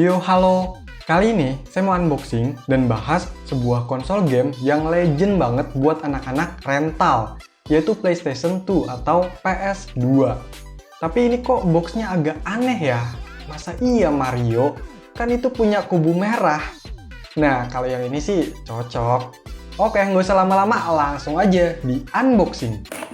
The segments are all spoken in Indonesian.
Yo, halo! Kali ini saya mau unboxing dan bahas sebuah konsol game yang legend banget buat anak-anak rental, yaitu PlayStation 2 atau PS2. Tapi ini kok boxnya agak aneh ya? Masa iya Mario? Kan itu punya kubu merah. Nah, kalau yang ini sih cocok. Oke, nggak usah lama-lama, langsung aja di unboxing.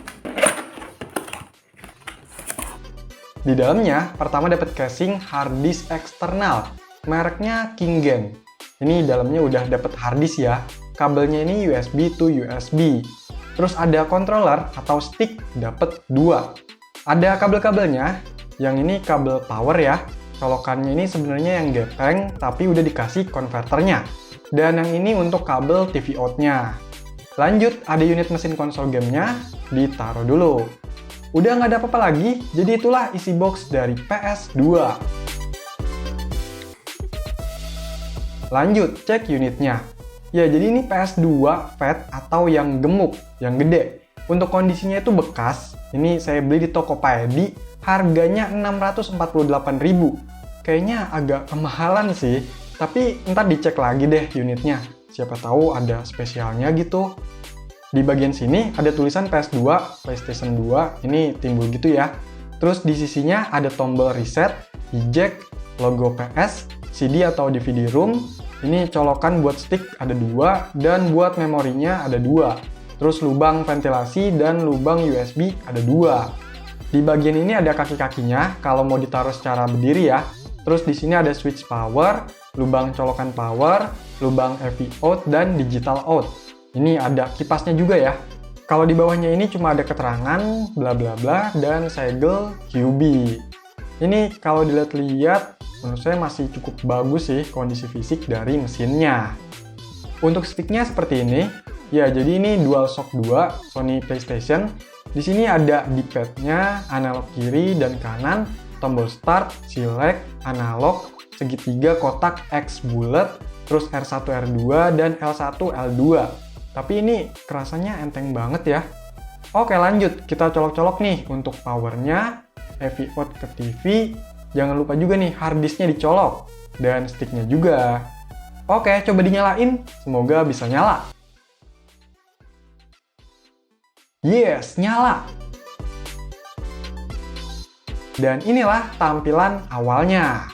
Di dalamnya, pertama dapat casing hard disk eksternal, mereknya Kingen. Ini dalamnya udah dapat hard disk ya, kabelnya ini USB to USB. Terus ada controller atau stick, dapat 2. Ada kabel-kabelnya, yang ini kabel power ya, colokannya ini sebenarnya yang gepeng, tapi udah dikasih konverternya. Dan yang ini untuk kabel TV out-nya. Lanjut, ada unit mesin konsol gamenya, ditaruh dulu. Udah nggak ada apa-apa lagi, jadi itulah isi box dari PS2. Lanjut, cek unitnya. Ya, jadi ini PS2 fat atau yang gemuk, yang gede. Untuk kondisinya itu bekas, ini saya beli di Tokopedia, harganya 648.000. Kayaknya agak kemahalan sih, tapi ntar dicek lagi deh unitnya. Siapa tahu ada spesialnya gitu. Di bagian sini ada tulisan PS2, PlayStation 2, ini timbul gitu ya. Terus di sisinya ada tombol reset, eject, logo PS, CD atau DVD room. Ini colokan buat stick ada 2, dan buat memorinya ada 2. Terus lubang ventilasi dan lubang USB ada 2. Di bagian ini ada kaki-kakinya kalau mau ditaruh secara berdiri ya. Terus di sini ada switch power, lubang colokan power, lubang AV out, dan digital out. Ini ada kipasnya juga ya. Kalau di bawahnya ini cuma ada keterangan bla bla bla dan segel QB. Ini kalau dilihat-lihat menurut saya masih cukup bagus sih kondisi fisik dari mesinnya. Untuk sticknya seperti ini. Ya, jadi ini DualShock 2 Sony PlayStation. Di sini ada D-pad-nya, analog kiri dan kanan, tombol start, select, analog, segitiga, kotak, X bulat, terus R1 R2 dan L1 L2. Tapi ini kerasanya enteng banget ya. Oke, lanjut. Kita colok-colok nih untuk powernya, AV out ke TV. Jangan lupa juga nih hard disknya dicolok. Dan sticknya juga. Oke, coba dinyalain. Semoga bisa nyala. Yes, nyala! Dan inilah tampilan awalnya.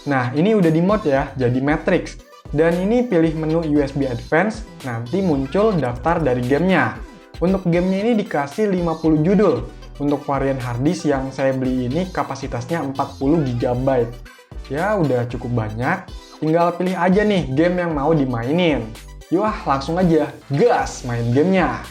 Nah, ini udah di mode ya, jadi Matrix. Dan ini pilih menu USB Advance, nanti muncul daftar dari gamenya. Untuk gamenya ini dikasih 50 judul. Untuk varian harddisk yang saya beli ini kapasitasnya 40 GB. Ya udah cukup banyak, tinggal pilih aja nih game yang mau dimainin. Yuk langsung aja, gas main gamenya.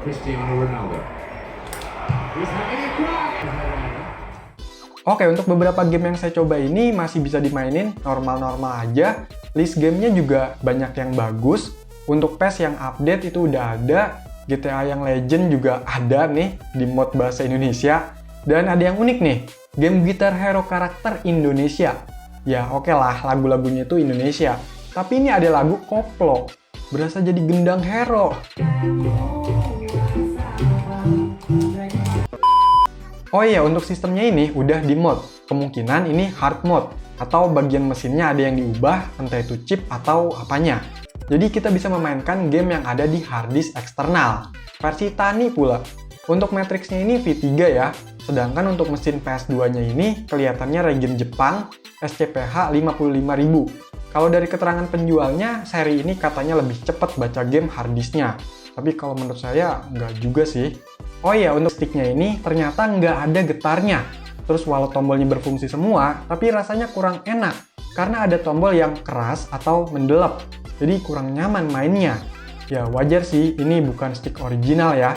Cristiano Ronaldo. Oke, untuk beberapa game yang saya coba ini masih bisa dimainin normal-normal aja. List gamenya juga banyak yang bagus. Untuk PES yang update itu udah ada. GTA yang legend juga ada nih di mod bahasa Indonesia. Dan ada yang unik nih, game Guitar Hero karakter Indonesia. Ya oke lah, lagu-lagunya itu Indonesia. Tapi ini ada lagu koplo. Berasa jadi gendang hero. Oh iya, untuk sistemnya ini udah di mod. Kemungkinan ini hard mode, atau bagian mesinnya ada yang diubah, entah itu chip atau apanya. Jadi kita bisa memainkan game yang ada di harddisk eksternal. Versi tani pula. Untuk matriksnya ini V3 ya, sedangkan untuk mesin PS2-nya ini kelihatannya regen Jepang, SCPH 55.000. Kalau dari keterangan penjualnya, seri ini katanya lebih cepat baca game harddisknya. Tapi kalau menurut saya, nggak juga sih. Oh iya, untuk sticknya ini ternyata nggak ada getarnya. Terus walau tombolnya berfungsi semua, tapi rasanya kurang enak. Karena ada tombol yang keras atau mendelep. Jadi kurang nyaman mainnya. Ya wajar sih, ini bukan stick original ya.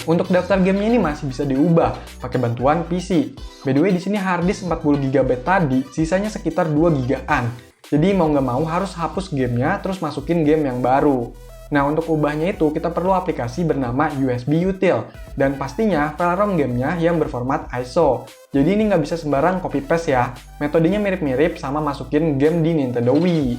Untuk daftar gamenya ini masih bisa diubah pakai bantuan PC. By the way, di sini harddisk 40GB tadi, sisanya sekitar 2GB-an. Jadi mau nggak mau harus hapus gamenya, terus masukin game yang baru. Nah, untuk ubahnya itu kita perlu aplikasi bernama USB Util. Dan pastinya file ROM gamenya yang berformat ISO. Jadi ini nggak bisa sembarang copy paste ya. Metodenya mirip-mirip sama masukin game di Nintendo Wii.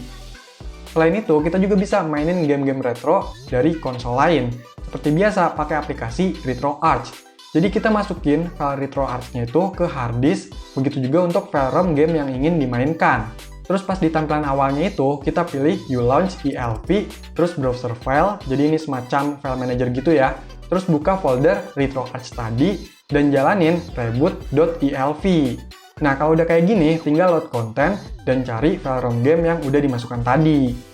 Selain itu, kita juga bisa mainin game-game retro dari konsol lain. Seperti biasa, pakai aplikasi RetroArch. Jadi kita masukin file RetroArch-nya itu ke harddisk, begitu juga untuk file ROM game yang ingin dimainkan. Terus pas di tampilan awalnya itu, kita pilih U-Launch ELV, terus browser file, jadi ini semacam file manager gitu ya. Terus buka folder RetroArch tadi, dan jalanin reboot.elv. Nah, kalau udah kayak gini, tinggal load konten dan cari file ROM game yang udah dimasukkan tadi.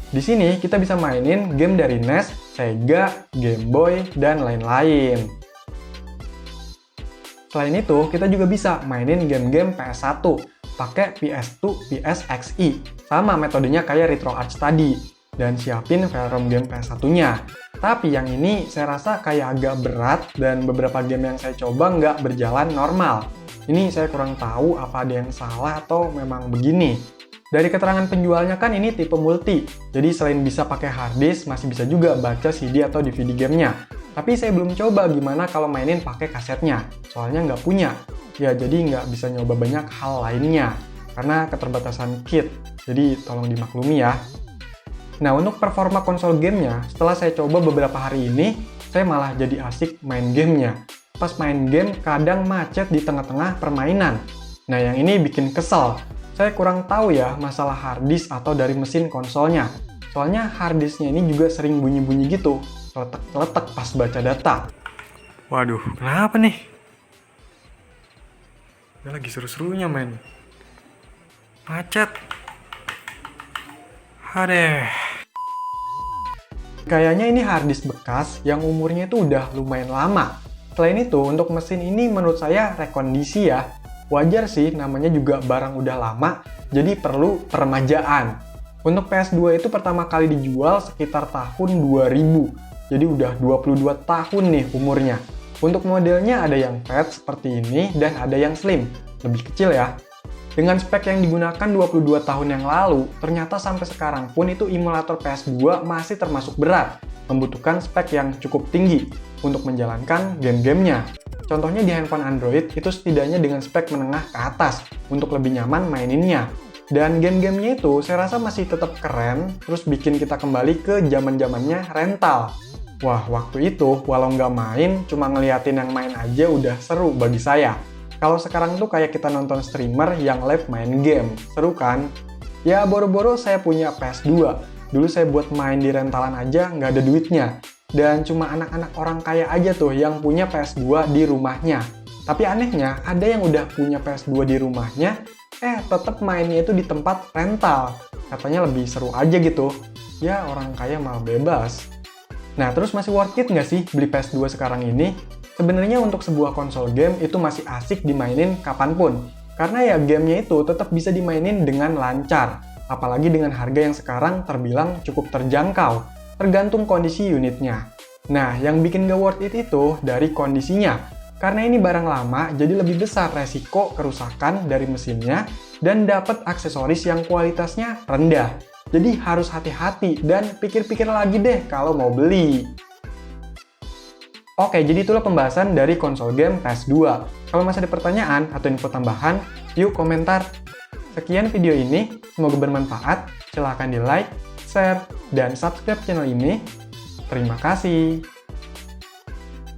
Di sini kita bisa mainin game dari NES, Sega, Game Boy, dan lain-lain. Selain itu, kita juga bisa mainin game-game PS1 pakai PS2, PSXi. Sama metodenya kayak RetroArch tadi. Dan siapin file ROM game PS1-nya. Tapi yang ini saya rasa kayak agak berat dan beberapa game yang saya coba nggak berjalan normal. Ini saya kurang tahu apa ada yang salah atau memang begini. Dari keterangan penjualnya kan ini tipe multi, jadi selain bisa pakai harddisk, masih bisa juga baca CD atau DVD gamenya. Tapi saya belum coba gimana kalau mainin pakai kasetnya, soalnya nggak punya. Ya jadi nggak bisa nyoba banyak hal lainnya, karena keterbatasan kit, jadi tolong dimaklumi ya. Nah untuk performa konsol gamenya, setelah saya coba beberapa hari ini, saya malah jadi asik main gamenya. Pas main game kadang macet di tengah-tengah permainan. Nah yang ini bikin kesel. Saya kurang tahu ya masalah harddisk atau dari mesin konsolnya. Soalnya harddisknya ini juga sering bunyi-bunyi gitu, letek-letek pas baca data. Waduh, kenapa nih? Ini lagi seru-serunya main. Macet. Hadeh. Kayaknya ini harddisk bekas yang umurnya itu udah lumayan lama. Selain itu, untuk mesin ini menurut saya rekondisi ya. Wajar sih, namanya juga barang udah lama, jadi perlu peremajaan. Untuk PS2 itu pertama kali dijual sekitar tahun 2000, jadi udah 22 tahun nih umurnya. Untuk modelnya ada yang fat seperti ini dan ada yang slim, lebih kecil ya. Dengan spek yang digunakan 22 tahun yang lalu, ternyata sampai sekarang pun itu emulator PS2 masih termasuk berat, membutuhkan spek yang cukup tinggi untuk menjalankan game-gamenya. Contohnya di handphone Android itu setidaknya dengan spek menengah ke atas untuk lebih nyaman maininnya. Dan game-gamenya itu saya rasa masih tetap keren, terus bikin kita kembali ke zaman-zamannya rental. Wah, waktu itu walau nggak main, cuma ngeliatin yang main aja udah seru bagi saya. Kalau sekarang tuh kayak kita nonton streamer yang live main game, seru kan? Ya boro-boro saya punya PS2, dulu saya buat main di rentalan aja nggak ada duitnya. Dan cuma anak-anak orang kaya aja tuh yang punya PS2 di rumahnya. Tapi anehnya, ada yang udah punya PS2 di rumahnya, tetap mainnya itu di tempat rental. Katanya lebih seru aja gitu. Ya, orang kaya malah bebas. Nah, terus masih worth it nggak sih beli PS2 sekarang ini? Sebenarnya untuk sebuah konsol game itu masih asik dimainin kapanpun. Karena ya gamenya itu tetap bisa dimainin dengan lancar. Apalagi dengan harga yang sekarang terbilang cukup terjangkau. Tergantung kondisi unitnya. Nah, yang bikin gak worth it itu dari kondisinya. Karena ini barang lama, jadi lebih besar resiko kerusakan dari mesinnya dan dapat aksesoris yang kualitasnya rendah. Jadi harus hati-hati dan pikir-pikir lagi deh kalau mau beli. Oke, jadi itulah pembahasan dari konsol game PS2. Kalau masih ada pertanyaan atau info tambahan, yuk komentar. Sekian video ini, semoga bermanfaat. Silahkan di like, share, dan subscribe channel ini. Terima kasih.